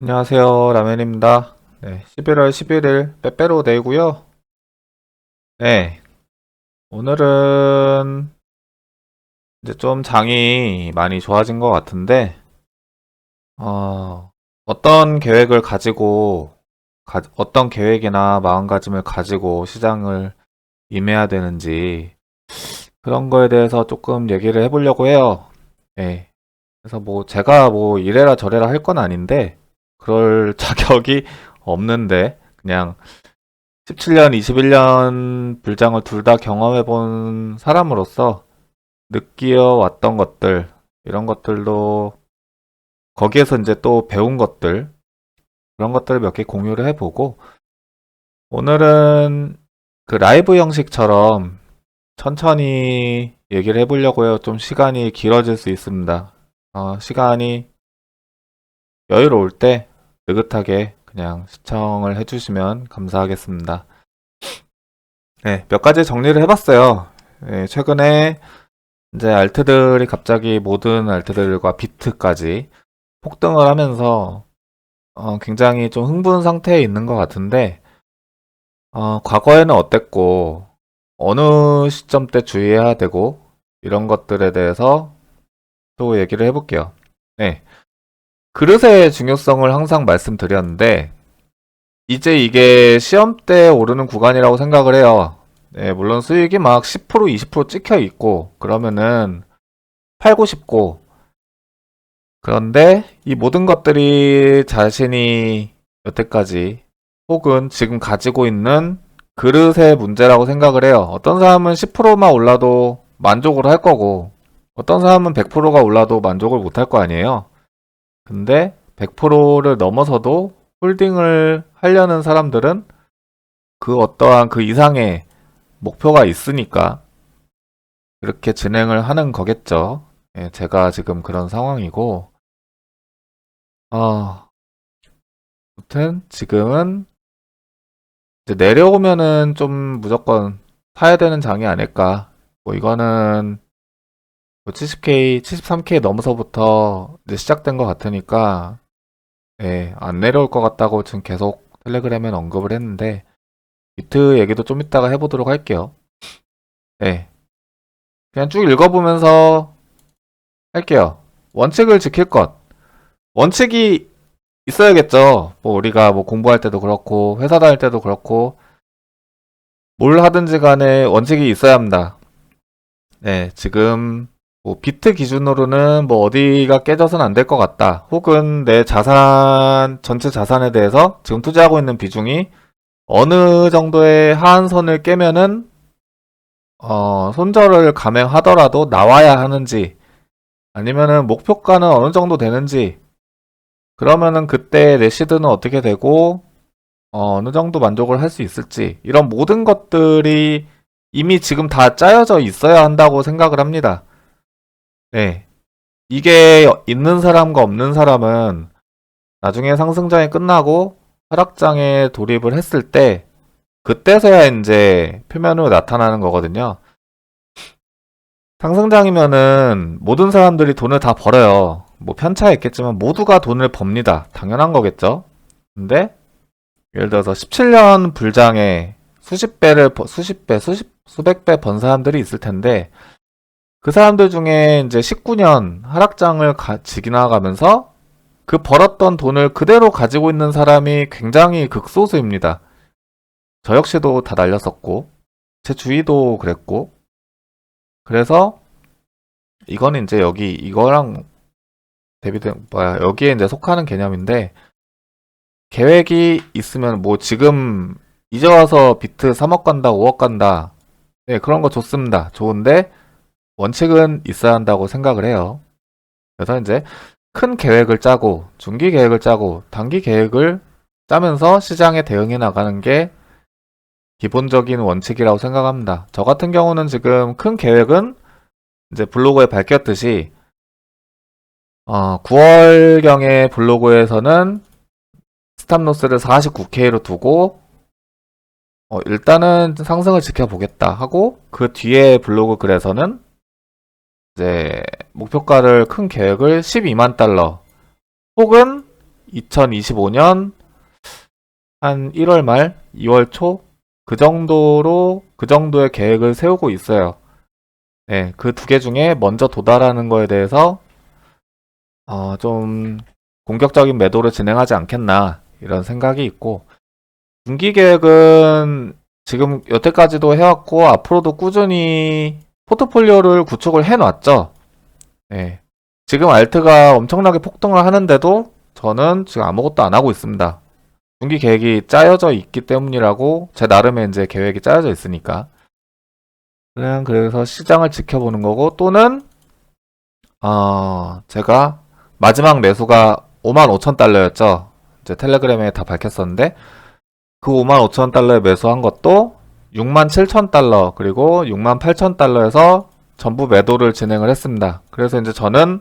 안녕하세요. 라면입니다. 네, 11월 11일 빼빼로 데이고요. 네, 오늘은 이제 좀 장이 많이 좋아진 것 같은데, 어떤 계획을 가지고, 어떤 계획이나 마음가짐을 가지고 시장을 임해야 되는지, 그런 거에 대해서 조금 얘기를 해보려고 해요. 네, 그래서 뭐 제가 뭐 이래라 저래라 할 건 아닌데, 그럴 자격이 없는데, 그냥 17년, 21년 불장을 둘 다 경험해 본 사람으로서 느끼어 왔던 것들, 이런 것들도 거기에서 이제 또 배운 것들, 그런 것들을 몇 개 공유를 해보고, 오늘은 그 라이브 형식처럼 천천히 얘기를 해보려고요. 좀 시간이 길어질 수 있습니다. 시간이 여유로울 때 느긋하게 그냥 시청을 해주시면 감사하겠습니다. 네, 몇 가지 정리를 해봤어요. 네, 최근에 이제 알트들이 갑자기 모든 알트들과 비트까지 폭등을 하면서 굉장히 좀 흥분 상태에 있는 것 같은데 과거에는 어땠고 어느 시점 때 주의해야 되고 이런 것들에 대해서 또 얘기를 해볼게요. 네, 그릇의 중요성을 항상 말씀드렸는데 이제 이게 시험 때 오르는 구간이라고 생각을 해요. 네, 물론 수익이 막 10% 20% 찍혀 있고 그러면은 팔고 싶고 그런데 이 모든 것들이 자신이 여태까지 혹은 지금 가지고 있는 그릇의 문제라고 생각을 해요. 어떤 사람은 10%만 올라도 만족을 할 거고, 어떤 사람은 100%가 올라도 만족을 못 할 거 아니에요. 근데 100%를 넘어서도 홀딩을 하려는 사람들은 그 어떠한 그 이상의 목표가 있으니까 이렇게 진행을 하는 거겠죠. 예, 제가 지금 그런 상황이고, 어, 아무튼 지금은 이제 내려오면은 좀 무조건 사야 되는 장이 아닐까. 뭐 이거는 뭐 70K, 73K 넘어서부터 이제 시작된 것 같으니까 예, 안 내려올 것 같다고 지금 계속 텔레그램에 언급을 했는데 비트 얘기도 좀 이따가 해보도록 할게요. 예, 그냥 쭉 읽어보면서 할게요. 원칙을 지킬 것. 원칙이 있어야겠죠. 뭐 우리가 뭐 공부할 때도 그렇고 회사 다닐 때도 그렇고 뭘 하든지 간에 원칙이 있어야 합니다. 네, 지금 뭐 비트 기준으로는 뭐 어디가 깨져서는 안 될 것 같다. 혹은 내 자산, 전체 자산에 대해서 지금 투자하고 있는 비중이 어느 정도의 하한선을 깨면은 손절을 감행하더라도 나와야 하는지 아니면은 목표가는 어느 정도 되는지 그러면은 그때 내 시드는 어떻게 되고 어느 정도 만족을 할 수 있을지 이런 모든 것들이 이미 지금 다 짜여져 있어야 한다고 생각을 합니다. 네. 이게 있는 사람과 없는 사람은 나중에 상승장이 끝나고 하락장에 돌입을 했을 때 그때서야 이제 표면으로 나타나는 거거든요. 상승장이면은 모든 사람들이 돈을 다 벌어요. 뭐 편차가 있겠지만 모두가 돈을 법니다. 당연한 거겠죠. 근데 예를 들어서 17년 불장에 수백 배 번 사람들이 있을 텐데 그 사람들 중에 이제 19년 하락장을 지나가면서 그 벌었던 돈을 그대로 가지고 있는 사람이 굉장히 극소수입니다. 저 역시도 다 날렸었고, 제 주위도 그랬고, 그래서 이거는 이제 여기 이거랑 여기에 이제 속하는 개념인데, 계획이 있으면 뭐 지금 이제 와서 비트 3억 간다, 5억 간다, 네, 그런 거 좋습니다. 좋은데, 원칙은 있어야 한다고 생각을 해요. 그래서 이제 큰 계획을 짜고, 중기 계획을 짜고, 단기 계획을 짜면서 시장에 대응해 나가는 게 기본적인 원칙이라고 생각합니다. 저 같은 경우는 지금 큰 계획은 이제 블로그에 밝혔듯이 9월경에 블로그에서는 스탑로스를 49K로 두고 일단은 상승을 지켜보겠다 하고 그 뒤에 블로그 글에서는 이제 목표가를 큰 계획을 12만 달러 혹은 2025년 한 1월 말, 2월 초 그 정도의 계획을 세우고 있어요. 네, 그 두 개 중에 먼저 도달하는 거에 대해서 좀 공격적인 매도를 진행하지 않겠나 이런 생각이 있고, 분기 계획은 지금 여태까지도 해왔고 앞으로도 꾸준히 포트폴리오를 구축을 해놨죠. 네. 지금 알트가 엄청나게 폭등을 하는데도 저는 지금 아무것도 안 하고 있습니다. 분기 계획이 짜여져 있기 때문이라고, 제 나름의 이제 계획이 짜여져 있으니까. 그냥 그래서 시장을 지켜보는 거고, 또는 제가 마지막 매수가 55,000달러였죠. 이제 텔레그램에 다 밝혔었는데, 그 55,000달러에 매수한 것도 67,000달러 그리고 68,000달러에서 전부 매도를 진행을 했습니다. 그래서 이제 저는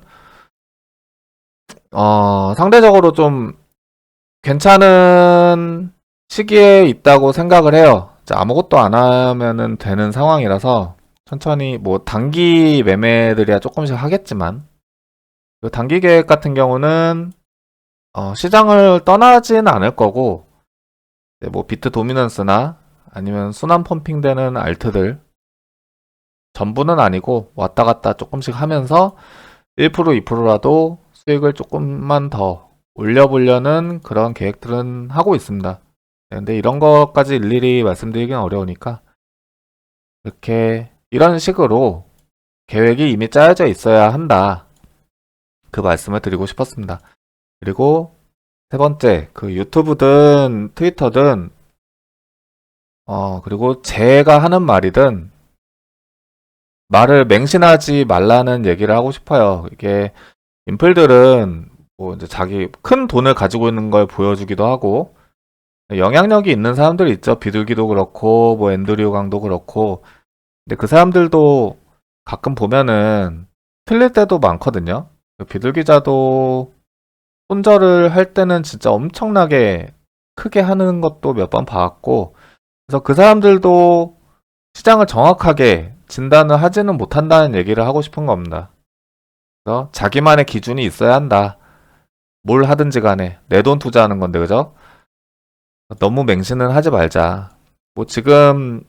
상대적으로 좀 괜찮은 시기에 있다고 생각을 해요. 이제 아무것도 안 하면은 되는 상황이라서 천천히 뭐 단기 매매들이야 조금씩 하겠지만, 그 단기 계획 같은 경우는 시장을 떠나진 않을 거고, 뭐 비트 도미넌스나 아니면 순환 펌핑되는 알트들 전부는 아니고 왔다 갔다 조금씩 하면서 1% 2%라도 수익을 조금만 더 올려보려는 그런 계획들은 하고 있습니다. 근데 이런 것까지 일일이 말씀드리기는 어려우니까 이렇게 이런 식으로 계획이 이미 짜여져 있어야 한다, 그 말씀을 드리고 싶었습니다. 그리고 세 번째, 그 유튜브든 트위터든 그리고 제가 하는 말이든 말을 맹신하지 말라는 얘기를 하고 싶어요. 이게 인플들은 뭐 이제 자기 큰 돈을 가지고 있는 걸 보여주기도 하고 영향력이 있는 사람들이 있죠. 비둘기도 그렇고 뭐 앤드류 강도 그렇고. 근데 그 사람들도 가끔 보면은 틀릴 때도 많거든요. 비둘기자도 손절을 할 때는 진짜 엄청나게 크게 하는 것도 몇 번 봐왔고, 그래서 그 사람들도 시장을 정확하게 진단을 하지는 못한다는 얘기를 하고 싶은 겁니다. 그래서 자기만의 기준이 있어야 한다. 뭘 하든지 간에 내 돈 투자하는 건데, 그죠? 너무 맹신은 하지 말자. 뭐 지금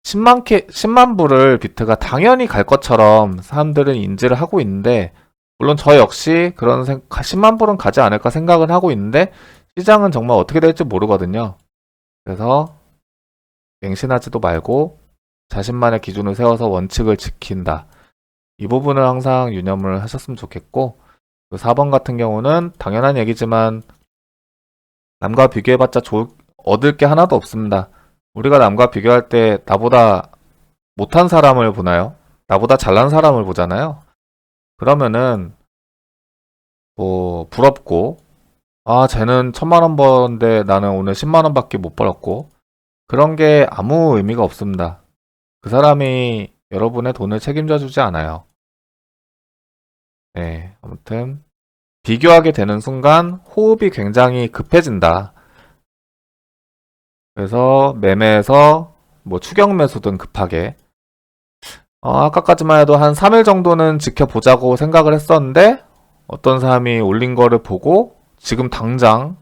10만 불을 비트가 당연히 갈 것처럼 사람들은 인지를 하고 있는데, 물론 저 역시 그런 10만 불은 가지 않을까 생각은 하고 있는데 시장은 정말 어떻게 될지 모르거든요. 그래서 맹신하지도 말고 자신만의 기준을 세워서 원칙을 지킨다. 이 부분을 항상 유념을 하셨으면 좋겠고, 4번 같은 경우는 당연한 얘기지만 남과 비교해봤자 얻을 게 하나도 없습니다. 우리가 남과 비교할 때 나보다 못한 사람을 보나요? 나보다 잘난 사람을 보잖아요. 그러면은 뭐 부럽고, 쟤는 1,000만원 버는데 나는 오늘 10만원밖에 못 벌었고, 그런 게 아무 의미가 없습니다. 그 사람이 여러분의 돈을 책임져 주지 않아요. 네, 아무튼 비교하게 되는 순간 호흡이 굉장히 급해진다. 그래서 매매에서 뭐 추격 매수든 급하게, 아까까지만 해도 한 3일 정도는 지켜보자고 생각을 했었는데 어떤 사람이 올린 거를 보고 지금 당장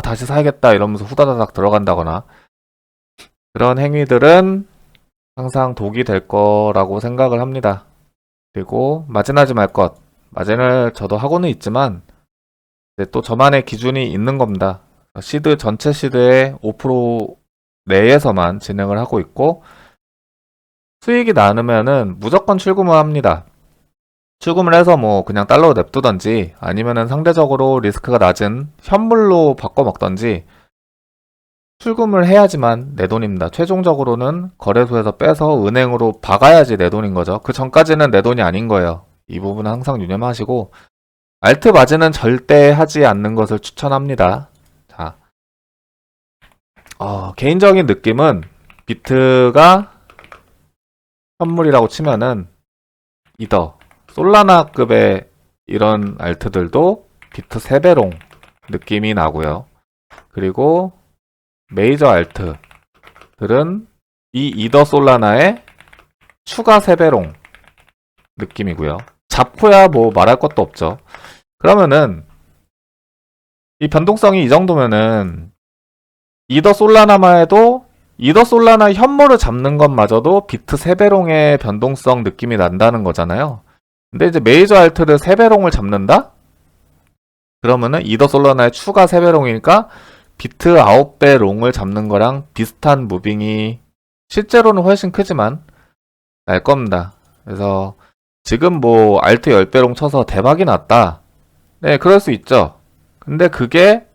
다시 사야겠다 이러면서 후다다닥 들어간다거나, 그런 행위들은 항상 독이 될 거라고 생각을 합니다. 그리고 마진하지 말 것. 마진을 저도 하고는 있지만 또 저만의 기준이 있는 겁니다. 전체 시드의 5% 내에서만 진행을 하고 있고, 수익이 나누면은 무조건 출금을 합니다. 출금을 해서 뭐 그냥 달러로 냅두던지 아니면은 상대적으로 리스크가 낮은 현물로 바꿔 먹던지 출금을 해야지만 내 돈입니다. 최종적으로는 거래소에서 빼서 은행으로 박아야지 내 돈인 거죠. 그 전까지는 내 돈이 아닌 거예요. 이 부분은 항상 유념하시고, 알트 마진은 절대 하지 않는 것을 추천합니다. 자, 개인적인 느낌은 비트가 현물이라고 치면은 이더, 솔라나급의 이런 알트들도 비트 3배롱 느낌이 나고요. 그리고 메이저 알트들은 이 이더 솔라나의 추가 3배롱 느낌이고요. 잡코야 뭐 말할 것도 없죠. 그러면은 이 변동성이 이 정도면은 이더 솔라나만 해도 이더 솔라나 현물을 잡는 것마저도 비트 3배롱의 변동성 느낌이 난다는 거잖아요. 근데 이제 메이저 알트를 3배롱을 잡는다? 그러면은 이더 솔라나의 추가 3배롱이니까 비트 9배 롱을 잡는 거랑 비슷한 무빙이 실제로는 훨씬 크지만 날 겁니다. 그래서 지금 뭐 알트 10배롱 쳐서 대박이 났다. 네, 그럴 수 있죠. 근데 그게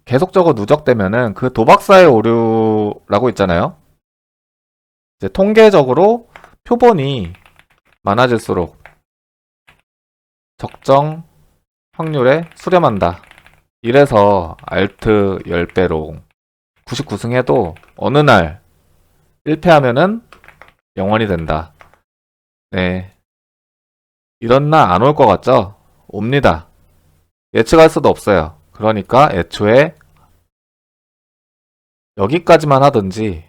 계속적으로 누적되면은 그 도박사의 오류라고 있잖아요. 이제 통계적으로 표본이 많아질수록 적정 확률에 수렴한다. 이래서 알트 10배롱 99승 해도 어느 날 1패하면은 0원이 된다. 네. 이런 날 안 올 것 같죠? 옵니다. 예측할 수도 없어요. 그러니까 애초에 여기까지만 하든지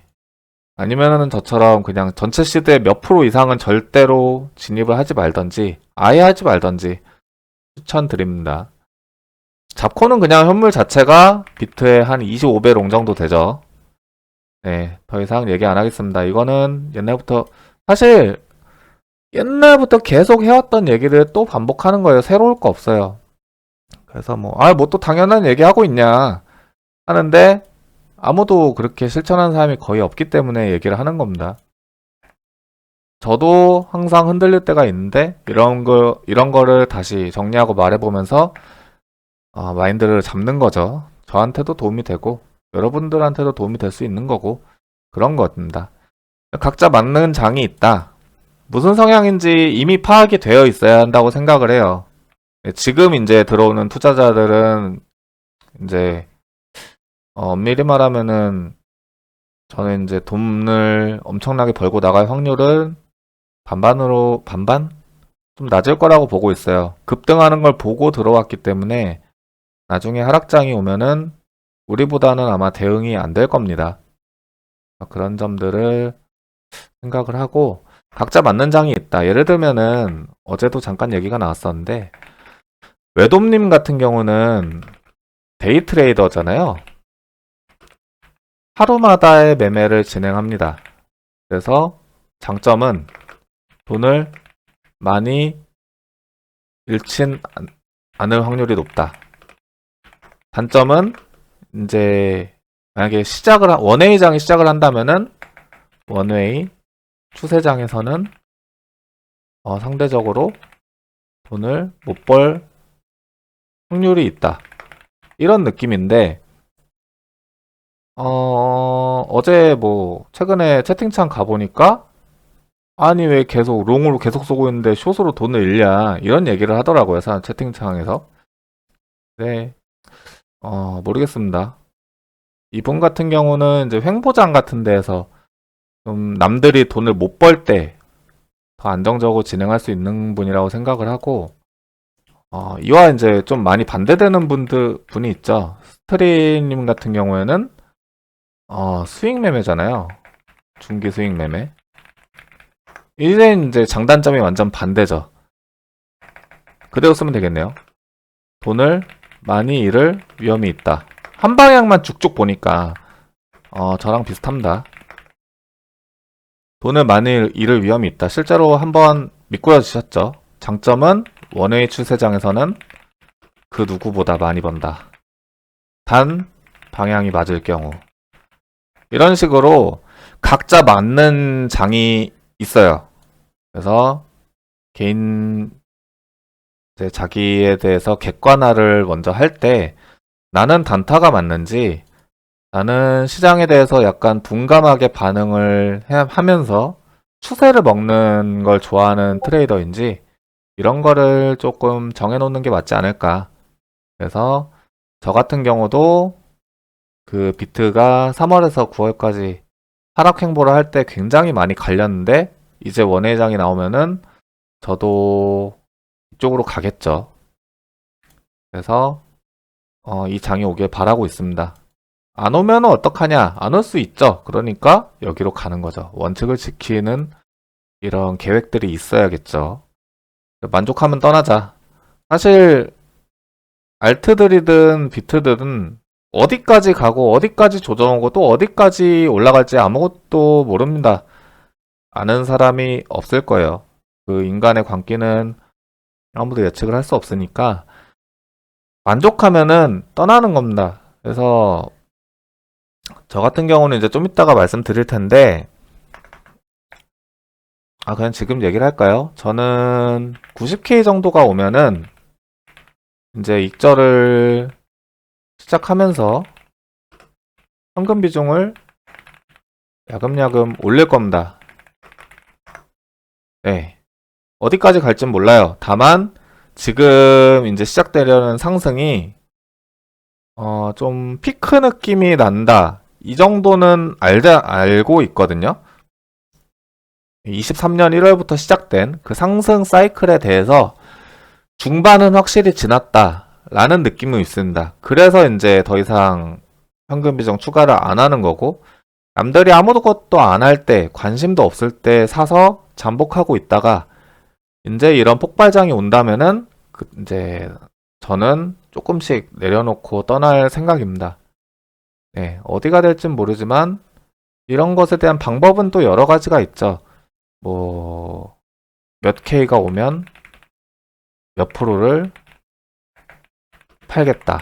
아니면은 저처럼 그냥 전체 시드의 몇 프로 이상은 절대로 진입을 하지 말던지 아예 하지 말던지 추천드립니다. 잡코는 그냥 현물 자체가 비트의 한 25배 롱 정도 되죠. 네, 더 이상 얘기 안 하겠습니다. 이거는 옛날부터 사실 옛날부터 계속 해왔던 얘기를 또 반복하는 거예요. 새로울 거 없어요. 그래서 뭐 또 당연한 얘기하고 있냐 하는데 아무도 그렇게 실천하는 사람이 거의 없기 때문에 얘기를 하는 겁니다. 저도 항상 흔들릴 때가 있는데 이런 거를 다시 정리하고 말해보면서 마인드를 잡는 거죠. 저한테도 도움이 되고 여러분들한테도 도움이 될 수 있는 거고 그런 겁니다. 각자 맞는 장이 있다. 무슨 성향인지 이미 파악이 되어 있어야 한다고 생각을 해요. 지금 이제 들어오는 투자자들은 이제 엄밀히 말하면은 저는 이제 돈을 엄청나게 벌고 나갈 확률은 반반? 좀 낮을 거라고 보고 있어요. 급등하는 걸 보고 들어왔기 때문에 나중에 하락장이 오면은 우리보다는 아마 대응이 안 될 겁니다. 그런 점들을 생각을 하고 각자 맞는 장이 있다. 예를 들면은 어제도 잠깐 얘기가 나왔었는데 외돔님 같은 경우는 데이 트레이더잖아요. 하루마다의 매매를 진행합니다. 그래서 장점은 돈을 많이 잃진 않을 확률이 높다. 단점은 이제 만약에 원웨이장이 시작을 한다면은 원웨이 추세장에서는 상대적으로 돈을 못 벌 확률이 있다. 이런 느낌인데 어제 뭐 최근에 채팅창 가보니까 아니 왜 계속 롱으로 계속 쏘고 있는데 숏으로 돈을 잃냐 이런 얘기를 하더라고요. 사람 채팅창에서. 네, 모르겠습니다. 이분 같은 경우는 이제 횡보장 같은 데에서 좀 남들이 돈을 못 벌 때 더 안정적으로 진행할 수 있는 분이라고 생각을 하고 이와 이제 좀 많이 반대되는 분이 있죠. 스트리님 같은 경우에는 스윙 매매잖아요. 중기 스윙 매매. 이제 장단점이 완전 반대죠. 그대로 쓰면 되겠네요. 돈을 많이 잃을 위험이 있다. 한 방향만 쭉쭉 보니까 저랑 비슷합니다. 돈을 많이 잃을 위험이 있다. 실제로 한번 미꾸라지셨죠. 장점은 원웨이 추세장에서는 그 누구보다 많이 번다. 단 방향이 맞을 경우. 이런 식으로 각자 맞는 장이 있어요. 그래서 개인 이제 자기에 대해서 객관화를 먼저 할 때 나는 단타가 맞는지 나는 시장에 대해서 약간 둔감하게 반응을 하면서 추세를 먹는 걸 좋아하는 트레이더인지 이런 거를 조금 정해놓는 게 맞지 않을까. 그래서 저 같은 경우도 그 비트가 3월에서 9월까지 하락 횡보를 할 때 굉장히 많이 갈렸는데 이제 원회장이 나오면은 저도 이쪽으로 가겠죠. 그래서 이 장이 오길 바라고 있습니다. 안 오면 어떡하냐? 안 올 수 있죠. 그러니까 여기로 가는 거죠. 원칙을 지키는 이런 계획들이 있어야겠죠. 만족하면 떠나자. 사실 알트들이든 비트들은 어디까지 가고 어디까지 조정하고 또 어디까지 올라갈지 아무것도 모릅니다. 아는 사람이 없을 거예요. 그 인간의 광기는 아무도 예측을 할 수 없으니까 만족하면은 떠나는 겁니다. 그래서 저 같은 경우는 이제 좀 이따가 말씀드릴 텐데 그냥 지금 얘기를 할까요? 저는 90K 정도가 오면은 이제 익절을 시작하면서 현금 비중을 야금야금 올릴 겁니다. 네. 어디까지 갈진 몰라요. 다만 지금 이제 시작되려는 상승이 좀 피크 느낌이 난다. 이 정도는 알고 있거든요. 23년 1월부터 시작된 그 상승 사이클에 대해서 중반은 확실히 지났다라는 느낌은 있습니다. 그래서 이제 더 이상 현금 비중 추가를 안 하는 거고, 남들이 아무것도 안 할 때, 관심도 없을 때 사서 잠복하고 있다가 이제 이런 폭발장이 온다면은 이제 저는 조금씩 내려놓고 떠날 생각입니다. 네, 어디가 될진 모르지만 이런 것에 대한 방법은 또 여러 가지가 있죠. 뭐 몇 K가 오면 몇 프로를 팔겠다.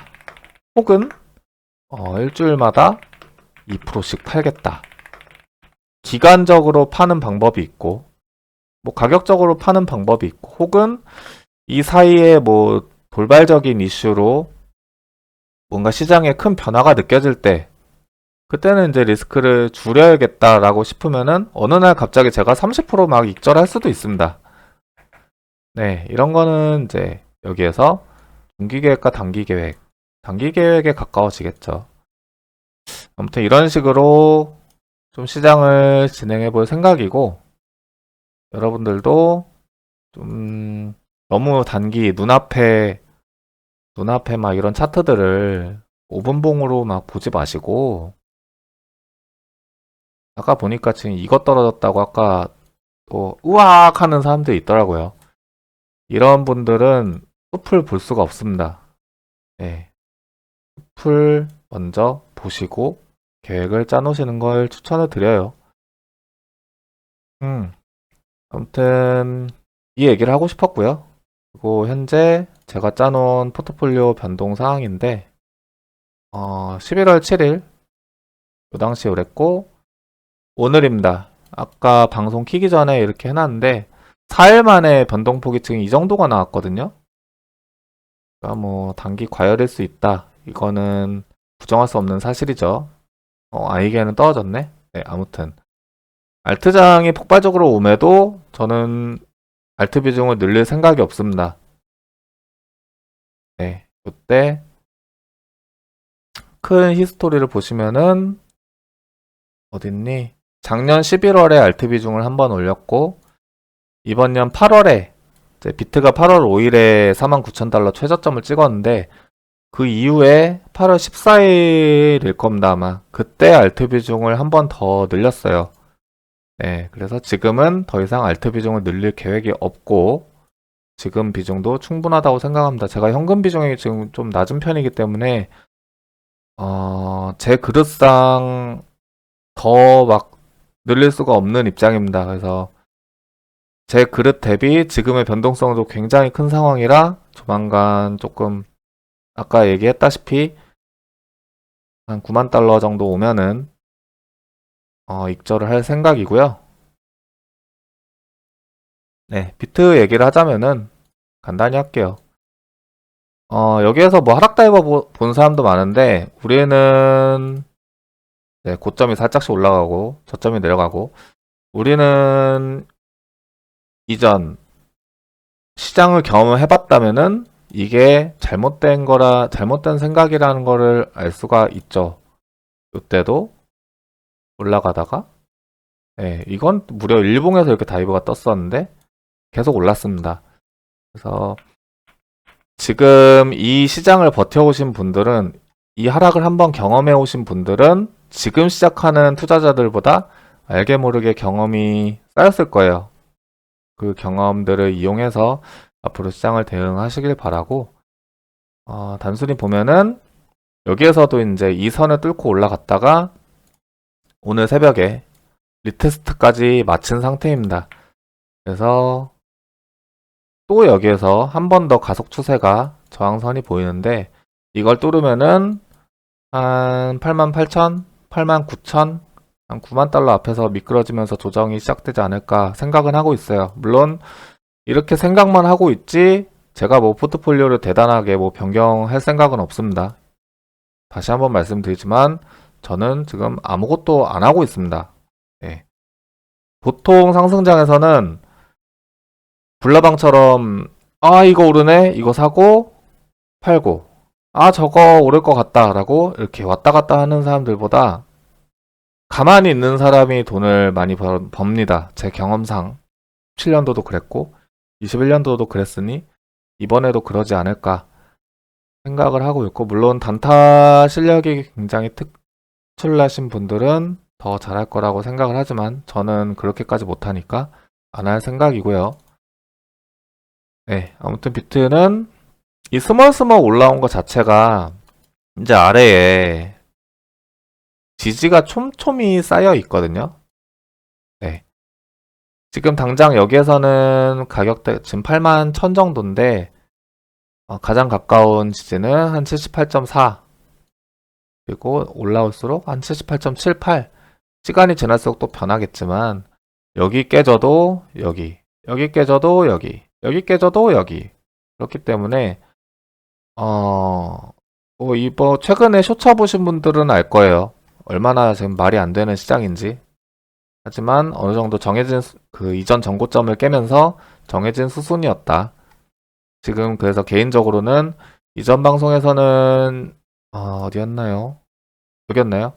혹은 일주일마다 2%씩 팔겠다. 기간적으로 파는 방법이 있고, 뭐 가격적으로 파는 방법이 있고, 혹은 이 사이에 뭐 돌발적인 이슈로 뭔가 시장에 큰 변화가 느껴질 때, 그때는 이제 리스크를 줄여야겠다라고 싶으면은 어느 날 갑자기 제가 30%막 익절할 수도 있습니다. 네, 이런 거는 이제 여기에서 중기 계획과 단기 계획, 단기 계획에 가까워지겠죠. 아무튼 이런 식으로 좀 시장을 진행해 볼 생각이고, 여러분들도 좀 너무 단기 눈앞에 막 이런 차트들을 5분봉으로 막 보지 마시고, 아까 보니까 지금 이것 떨어졌다고 아까 또 우악 하는 사람들이 있더라고요. 이런 분들은 숲을 볼 수가 없습니다. 네. 숲을 먼저 보시고 계획을 짜놓으시는 걸 추천을 드려요. 아무튼 이 얘기를 하고 싶었고요. 그리고 현재 제가 짜놓은 포트폴리오 변동 사항인데 11월 7일 그 당시에 그랬고 오늘입니다. 아까 방송 키기 전에 이렇게 해놨는데 4일 만에 변동폭이 지금 이 정도가 나왔거든요. 그러니까 뭐 단기 과열일 수 있다. 이거는 부정할 수 없는 사실이죠. 이게는 떨어졌네. 네, 아무튼 알트장이 폭발적으로 오매도 저는 알트 비중을 늘릴 생각이 없습니다. 네, 이때 큰 히스토리를 보시면은 어딨니? 작년 11월에 알트 비중을 한번 올렸고 이번 년 8월에 비트가 8월 5일에 49,000달러 최저점을 찍었는데 그 이후에 8월 14일일 겁니다 아마. 그때 알트 비중을 한 번 더 늘렸어요. 네, 그래서 지금은 더 이상 알트 비중을 늘릴 계획이 없고 지금 비중도 충분하다고 생각합니다. 제가 현금 비중이 지금 좀 낮은 편이기 때문에 제 그릇상 더 막 늘릴 수가 없는 입장입니다. 그래서 제 그릇 대비 지금의 변동성도 굉장히 큰 상황이라 조만간 조금 아까 얘기했다시피 한 9만 달러 정도 오면은 익절을 할 생각이고요. 네, 비트 얘기를 하자면은 간단히 할게요. 여기에서 뭐 하락 다이버 본 사람도 많은데 우리는 네, 고점이 살짝씩 올라가고 저점이 내려가고 우리는 이전 시장을 경험해봤다면은 이게 잘못된 생각이라는 거를 알 수가 있죠. 이때도 올라가다가 네, 이건 무려 일봉에서 이렇게 다이버가 떴었는데 계속 올랐습니다. 그래서 지금 이 시장을 버텨오신 분들은 이 하락을 한번 경험해 오신 분들은 지금 시작하는 투자자들보다 알게 모르게 경험이 쌓였을 거예요. 그 경험들을 이용해서 앞으로 시장을 대응하시길 바라고 단순히 보면은 여기에서도 이제 이 선을 뚫고 올라갔다가 오늘 새벽에 리테스트까지 마친 상태입니다. 그래서 또 여기에서 한 번 더 가속 추세가 저항선이 보이는데 이걸 뚫으면은 한 88,000, 89,000, 한 9만 달러 앞에서 미끄러지면서 조정이 시작되지 않을까 생각은 하고 있어요. 물론 이렇게 생각만 하고 있지 제가 뭐 포트폴리오를 대단하게 뭐 변경할 생각은 없습니다. 다시 한번 말씀드리지만 저는 지금 아무것도 안 하고 있습니다. 예. 보통 상승장에서는 불나방처럼 이거 오르네 이거 사고 팔고 저거 오를 것 같다 라고 이렇게 왔다 갔다 하는 사람들보다 가만히 있는 사람이 돈을 많이 법니다. 제 경험상 7년도도 그랬고 21년도도 그랬으니 이번에도 그러지 않을까 생각을 하고 있고, 물론 단타 실력이 굉장히 특출나신 분들은 더 잘할 거라고 생각을 하지만 저는 그렇게까지 못하니까 안 할 생각이고요. 네, 아무튼 비트는 이 스멀스멀 올라온 것 자체가 이제 아래에 지지가 촘촘히 쌓여 있거든요. 네. 지금 당장 여기에서는 가격대 지금 81,000 정도인데 가장 가까운 지지는 한 78.4 그리고 올라올수록 한 78.78 시간이 지날수록 또 변하겠지만 여기 깨져도 여기 깨져도 여기 깨져도 여기 그렇기 때문에 이번 최근에 쇼차 보신 분들은 알 거예요. 얼마나 지금 말이 안 되는 시장인지. 하지만 어느 정도 정해진 그 이전 전고점을 깨면서 정해진 수순이었다. 지금 그래서 개인적으로는 이전 방송에서는 어디였나요? 여기였나요?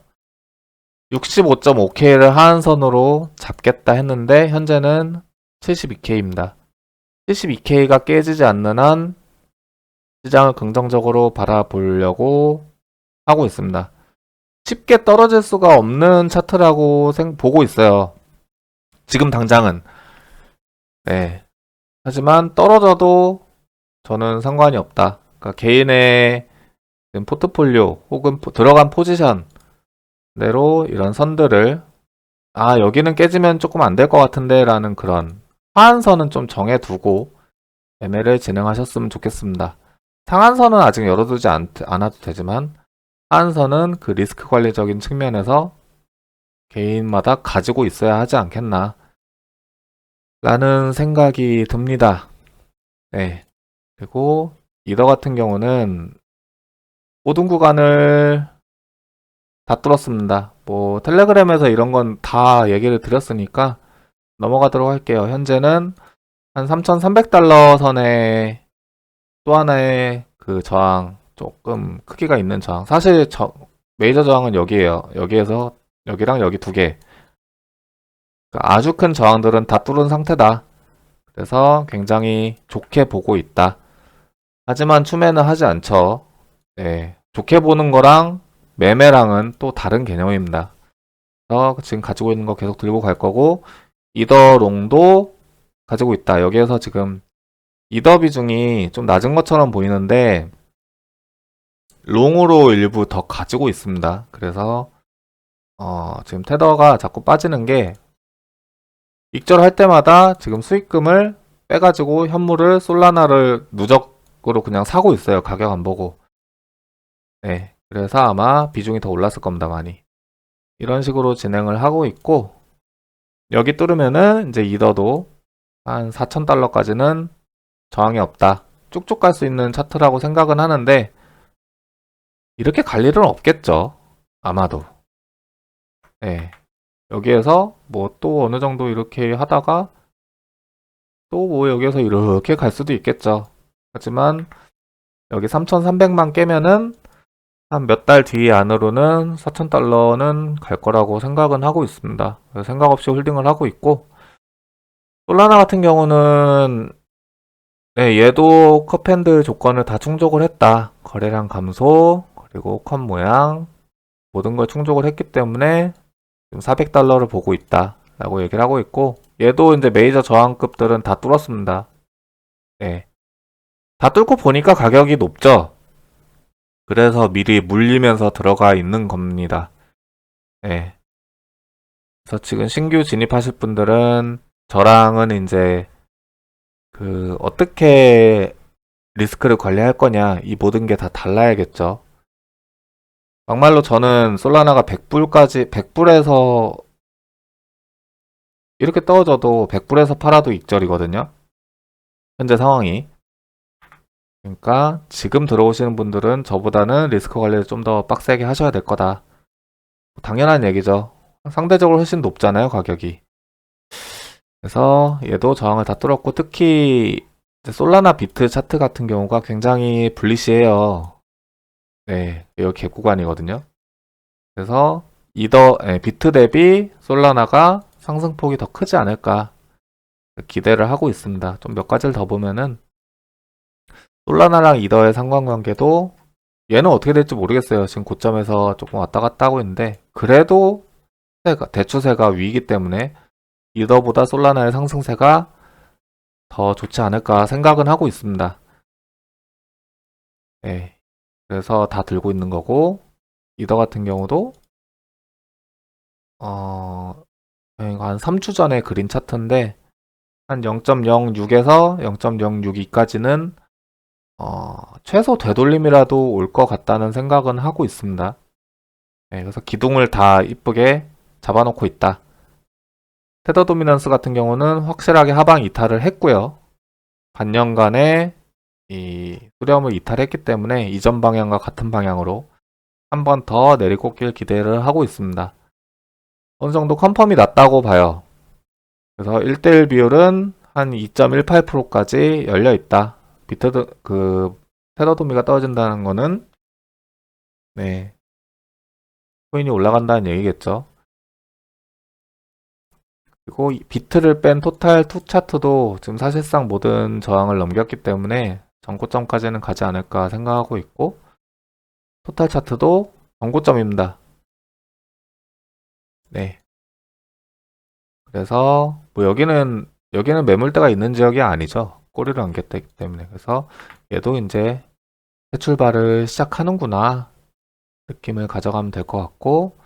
65.5K를 하한선으로 잡겠다 했는데 현재는 72K입니다. 72K가 깨지지 않는 한 시장을 긍정적으로 바라보려고 하고 있습니다. 쉽게 떨어질 수가 없는 차트라고 보고 있어요. 지금 당장은. 네. 하지만 떨어져도 저는 상관이 없다. 그러니까 개인의 포트폴리오 혹은 들어간 포지션 대로 이런 선들을 여기는 깨지면 조금 안 될 것 같은데 라는 그런 하한선은 좀 정해두고 매매를 진행하셨으면 좋겠습니다. 상한선은 아직 열어두지 않아도 되지만 하한선은 그 리스크 관리적인 측면에서 개인마다 가지고 있어야 하지 않겠나 라는 생각이 듭니다. 네. 그리고 이더 같은 경우는 모든 구간을 다 뚫었습니다. 뭐 텔레그램에서 이런 건 다 얘기를 드렸으니까 넘어가도록 할게요. 현재는 한 3,300달러 선에 또 하나의 그 저항, 조금 크기가 있는 저항. 사실 메이저 저항은 여기에요. 여기에서 여기랑 여기 두 개. 그러니까 아주 큰 저항들은 다 뚫은 상태다. 그래서 굉장히 좋게 보고 있다. 하지만 추매는 하지 않죠. 네, 좋게 보는 거랑 매매랑은 또 다른 개념입니다. 그래서 지금 가지고 있는 거 계속 들고 갈 거고 이더롱도 가지고 있다. 여기에서 지금 이더 비중이 좀 낮은 것처럼 보이는데 롱으로 일부 더 가지고 있습니다. 그래서 지금 테더가 자꾸 빠지는 게 익절할 때마다 지금 수익금을 빼가지고 현물을 솔라나를 누적으로 그냥 사고 있어요. 가격 안 보고. 네, 그래서 아마 비중이 더 올랐을 겁니다. 많이. 이런 식으로 진행을 하고 있고 여기 뚫으면은 이제 이더도 한 4,000달러까지는 저항이 없다. 쭉쭉 갈 수 있는 차트라고 생각은 하는데 이렇게 갈 일은 없겠죠. 아마도. 네. 여기에서 뭐 또 어느 정도 이렇게 하다가 또 뭐 여기에서 이렇게 갈 수도 있겠죠. 하지만 여기 3,300만 깨면은 한 몇 달 뒤 안으로는 4,000달러는 갈 거라고 생각은 하고 있습니다. 생각 없이 홀딩을 하고 있고 솔라나 같은 경우는 네, 얘도 컵핸들 조건을 다 충족을 했다. 거래량 감소 그리고 컵 모양 모든 걸 충족을 했기 때문에 지금 400달러를 보고 있다 라고 얘기를 하고 있고 얘도 이제 메이저 저항급들은 다 뚫었습니다. 네. 다 뚫고 보니까 가격이 높죠. 그래서 미리 물리면서 들어가 있는 겁니다. 네. 그래서 지금 신규 진입하실 분들은 저랑은 이제 어떻게 리스크를 관리할 거냐, 이 모든 게 다 달라야겠죠. 막말로 저는 솔라나가 100불에서 이렇게 떨어져도 100불에서 팔아도 익절이거든요. 현재 상황이. 그러니까 지금 들어오시는 분들은 저보다는 리스크 관리를 좀 더 빡세게 하셔야 될 거다. 당연한 얘기죠. 상대적으로 훨씬 높잖아요, 가격이. 그래서 얘도 저항을 다 뚫었고, 특히 솔라나 비트 차트 같은 경우가 굉장히 불리시해요. 네, 여기 갭 구간이거든요. 그래서 비트 대비 솔라나가 상승폭이 더 크지 않을까 기대를 하고 있습니다. 좀 몇 가지를 더 보면은 솔라나랑 이더의 상관관계도 얘는 어떻게 될지 모르겠어요. 지금 고점에서 조금 왔다 갔다 하고 있는데 그래도 대추세가 위이기 때문에 이더보다 솔라나의 상승세가 더 좋지 않을까 생각은 하고 있습니다. 네, 그래서 다 들고 있는 거고 이더 같은 경우도 한 3주 전에 그린 차트인데 한 0.06에서 0.062까지는 최소 되돌림이라도 올 것 같다는 생각은 하고 있습니다. 네, 그래서 기둥을 다 이쁘게 잡아놓고 있다. 테더 도미넌스 같은 경우는 확실하게 하방 이탈을 했고요. 반년간의 이 수렴을 이탈했기 때문에 이전 방향과 같은 방향으로 한 번 더 내리꽂길 기대를 하고 있습니다. 어느 정도 컨펌이 났다고 봐요. 그래서 1대1 비율은 한 2.18%까지 열려 있다. 테더 도미가 떨어진다는 거는 네, 코인이 올라간다는 얘기겠죠. 그리고 비트를 뺀 토탈 투 차트도 지금 사실상 모든 저항을 넘겼기 때문에 전고점까지는 가지 않을까 생각하고 있고 토탈 차트도 전고점입니다. 네. 그래서 뭐 여기는 매물대가 있는 지역이 아니죠. 꼬리를 얹겼기 때문에. 그래서 얘도 이제 새 출발을 시작하는구나 느낌을 가져가면 될 것 같고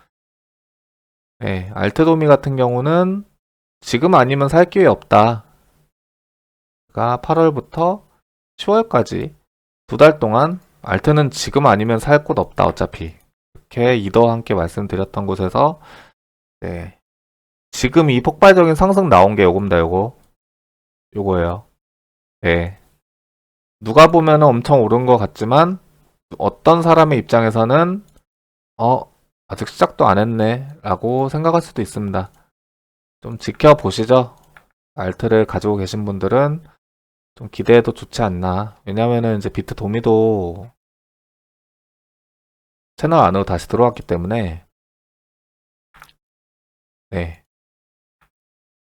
네, 알트도미 같은 경우는 지금 아니면 살 기회 없다. 그러니까 8월부터 10월까지 2달 동안 알트는 지금 아니면 살 곳 없다 어차피 이렇게 이더와 함께 말씀드렸던 곳에서 네, 지금 이 폭발적인 상승 나온 게 요겁니다. 요거예요. 네. 누가 보면 엄청 오른 것 같지만 어떤 사람의 입장에서는 아직 시작도 안 했네 라고 생각할 수도 있습니다. 좀 지켜보시죠. 알트를 가지고 계신 분들은 좀 기대해도 좋지 않나. 왜냐면은 이제 비트 도미도 채널 안으로 다시 들어왔기 때문에 네.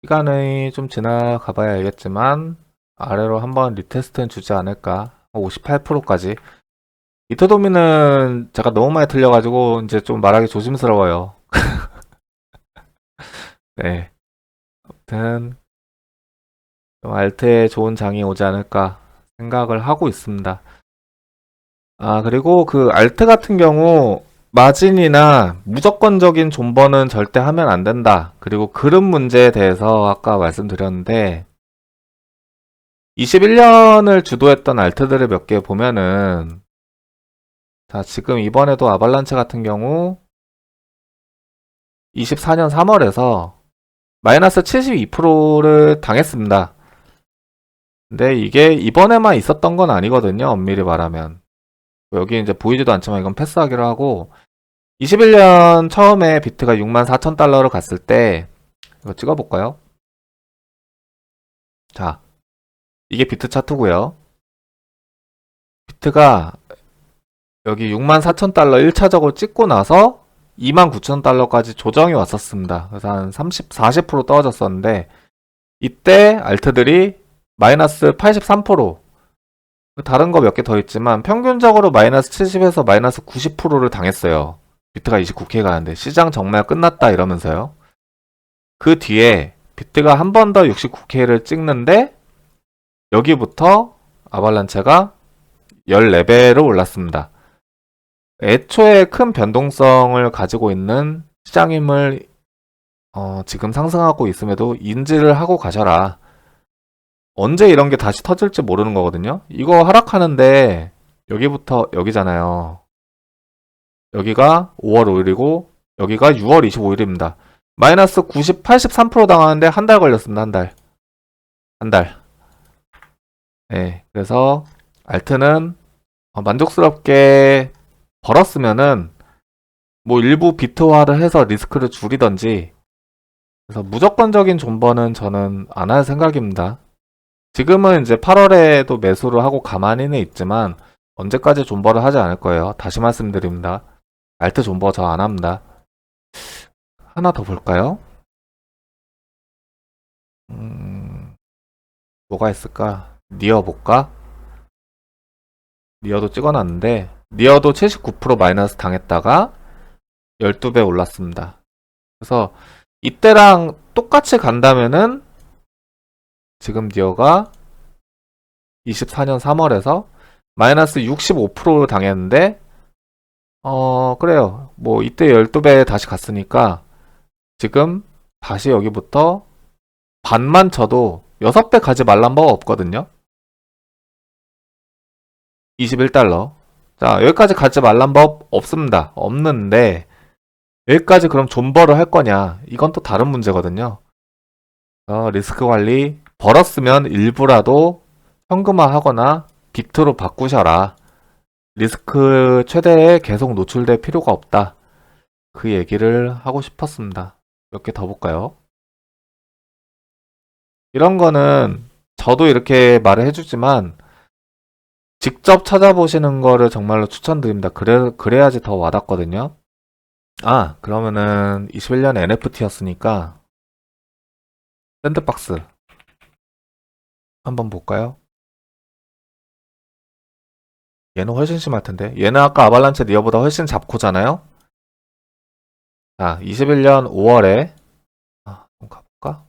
시간이 좀 지나가 봐야 알겠지만 아래로 한번 리테스트는 주지 않을까. 58%까지. 비트 도미는 제가 너무 많이 틀려가지고 이제 좀 말하기 조심스러워요. 네. 아무튼 좀 알트에 좋은 장이 오지 않을까 생각을 하고 있습니다. 그리고 그 알트 같은 경우 마진이나 무조건적인 존버는 절대 하면 안 된다. 그리고 그룹 문제에 대해서 아까 말씀드렸는데 21년을 주도했던 알트들을 몇 개 보면은 자, 지금 이번에도 아발란체 같은 경우 24년 3월에서 마이너스 72%를 당했습니다. 근데 이게 이번에만 있었던 건 아니거든요. 엄밀히 말하면. 여기 이제 보이지도 않지만 이건 패스하기로 하고 21년 처음에 비트가 64,000달러로 갔을 때 이거 찍어볼까요? 자, 이게 비트 차트고요. 비트가 여기 64,000달러 1차적으로 찍고 나서 29,000달러까지 조정이 왔었습니다. 그래서 한 30, 40% 떨어졌었는데 이때 알트들이 마이너스 83%, 다른 거 몇 개 더 있지만 평균적으로 마이너스 70에서 마이너스 90%를 당했어요. 비트가 29K 가는데 시장 정말 끝났다 이러면서요. 그 뒤에 비트가 한 번 더 69K를 찍는데 여기부터 아발란체가 14배로 올랐습니다. 애초에 큰 변동성을 가지고 있는 시장임을 지금 상승하고 있음에도 인지를 하고 가셔라. 언제 이런 게 다시 터질지 모르는 거거든요. 이거 하락하는데 여기부터 여기잖아요. 여기가 5월 5일이고 여기가 6월 25일입니다. 마이너스 90, 83% 당하는데 한 달 걸렸습니다. 한 달. 한 달. 네, 그래서 알트는 만족스럽게 벌었으면은 뭐 일부 비트화를 해서 리스크를 줄이던지, 그래서 무조건적인 존버는 저는 안 할 생각입니다. 지금은 이제 8월에도 매수를 하고 가만히는 있지만 언제까지 존버를 하지 않을 거예요. 다시 말씀드립니다. 알트 존버 저 안 합니다. 하나 더 볼까요? 뭐가 있을까? 니어 볼까? 니어도 찍어놨는데 니어도 79% 마이너스 당했다가 12배 올랐습니다. 그래서 이때랑 똑같이 간다면은 지금 니어가 24년 3월에서 마이너스 65% 당했는데 그래요. 뭐 이때 12배 다시 갔으니까 지금 다시 여기부터 반만 쳐도 6배 가지 말란 법 없거든요. 21달러. 자, 여기까지 가지 말란 법 없습니다. 없는데 여기까지 그럼 존버를 할 거냐? 이건 또 다른 문제거든요. 리스크 관리 벌었으면 일부라도 현금화 하거나 비트로 바꾸셔라. 리스크 최대에 계속 노출될 필요가 없다. 그 얘기를 하고 싶었습니다. 몇 개 더 볼까요? 이런 거는 저도 이렇게 말을 해주지만 직접 찾아보시는 거를 정말로 추천드립니다. 그래야지 더 와닿거든요. 그러면은 21년 NFT였으니까 샌드박스 한번 볼까요? 얘는 훨씬 심할 텐데. 얘는 아까 아발란체 니어보다 훨씬 잡고잖아요? 자, 21년 5월에 한번 가볼까?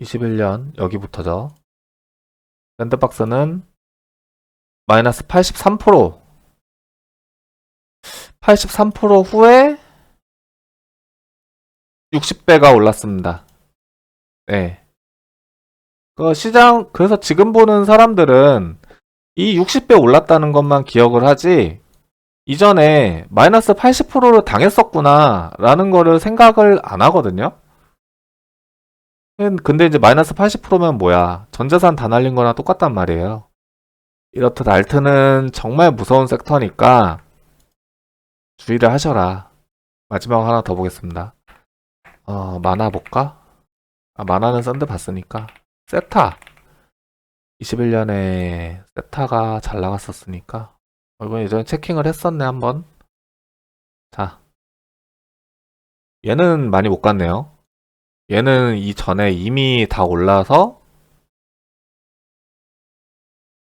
21년 여기부터죠. 샌드박스는 마이너스 83% 83% 후에 60배가 올랐습니다. 네. 그래서 지금 보는 사람들은 이 60배 올랐다는 것만 기억을 하지, 이전에 마이너스 80%를 당했었구나 라는 거를 생각을 안 하거든요. 근데 이제 마이너스 80%면 뭐야? 전재산 다 날린 거랑 똑같단 말이에요. 이렇듯 알트는 정말 무서운 섹터니까 주의를 하셔라. 마지막 하나 더 보겠습니다. 만화 볼까? 만화는 썬데 봤으니까. 세타. 21년에 세타가 잘 나갔었으니까. 이번 예전에 체킹을 했었네, 한번. 자. 얘는 많이 못 갔네요. 얘는 이전에 이미 다 올라서,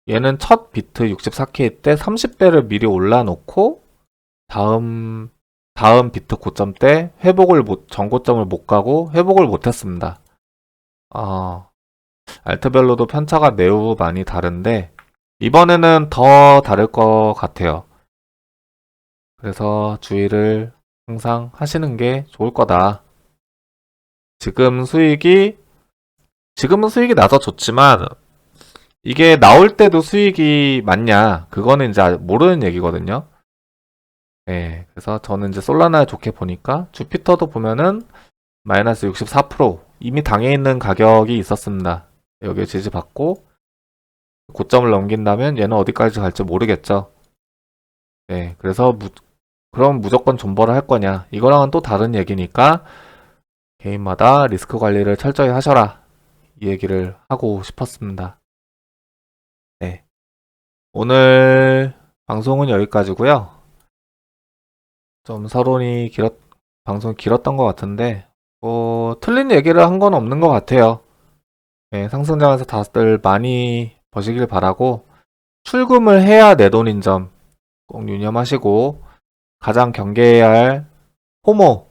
얘는 첫 비트 64K 때 30배를 미리 올라놓고, 다음 비트 고점 때 전고점을 못 가고 회복을 못 했습니다. 알트별로도 편차가 매우 많이 다른데 이번에는 더 다를 것 같아요. 그래서 주의를 항상 하시는 게 좋을 거다. 지금은 수익이 나서 좋지만 이게 나올 때도 수익이 많냐, 그거는 이제 모르는 얘기거든요. 네, 그래서 저는 이제 솔라나 좋게 보니까 주피터도 보면은 마이너스 64% 이미 당해 있는 가격이 있었습니다. 여기에 지지받고 고점을 넘긴다면 얘는 어디까지 갈지 모르겠죠. 네, 그래서 그럼 무조건 존버를 할 거냐, 이거랑은 또 다른 얘기니까 개인마다 리스크 관리를 철저히 하셔라, 이 얘기를 하고 싶었습니다. 네, 오늘 방송은 여기까지고요. 좀 방송이 길었던 것 같은데 틀린 얘기를 한 건 없는 것 같아요. 네, 상승장에서 다들 많이 버시길 바라고, 출금을 해야 내 돈인 점 꼭 유념하시고, 가장 경계해야 할 포모,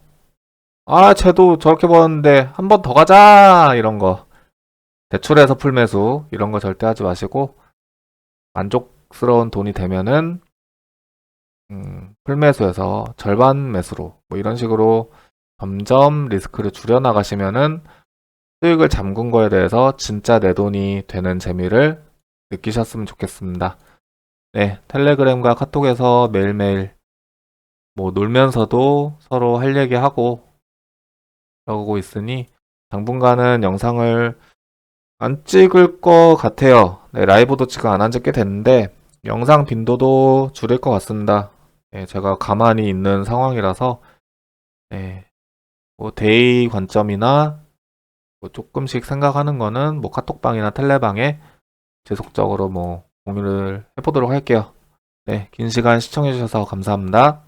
쟤도 저렇게 버는데 한 번 더 가자, 이런 거, 대출해서 풀매수 이런 거 절대 하지 마시고 부담스러운 돈이 되면은 풀매수에서 절반 매수로 뭐 이런 식으로 점점 리스크를 줄여 나가시면은 수익을 잠근 거에 대해서 진짜 내 돈이 되는 재미를 느끼셨으면 좋겠습니다. 네, 텔레그램과 카톡에서 매일매일 뭐 놀면서도 서로 할 얘기하고 그러고 있으니 당분간은 영상을 안 찍을 것 같아요. 네, 라이브도 지금 안 한 지 꽤 됐는데 영상 빈도도 줄일 것 같습니다. 네, 제가 가만히 있는 상황이라서 네, 뭐 데이 관점이나 뭐 조금씩 생각하는 거는 뭐 카톡방이나 텔레방에 지속적으로 뭐 공유를 해보도록 할게요. 네, 긴 시간 시청해주셔서 감사합니다.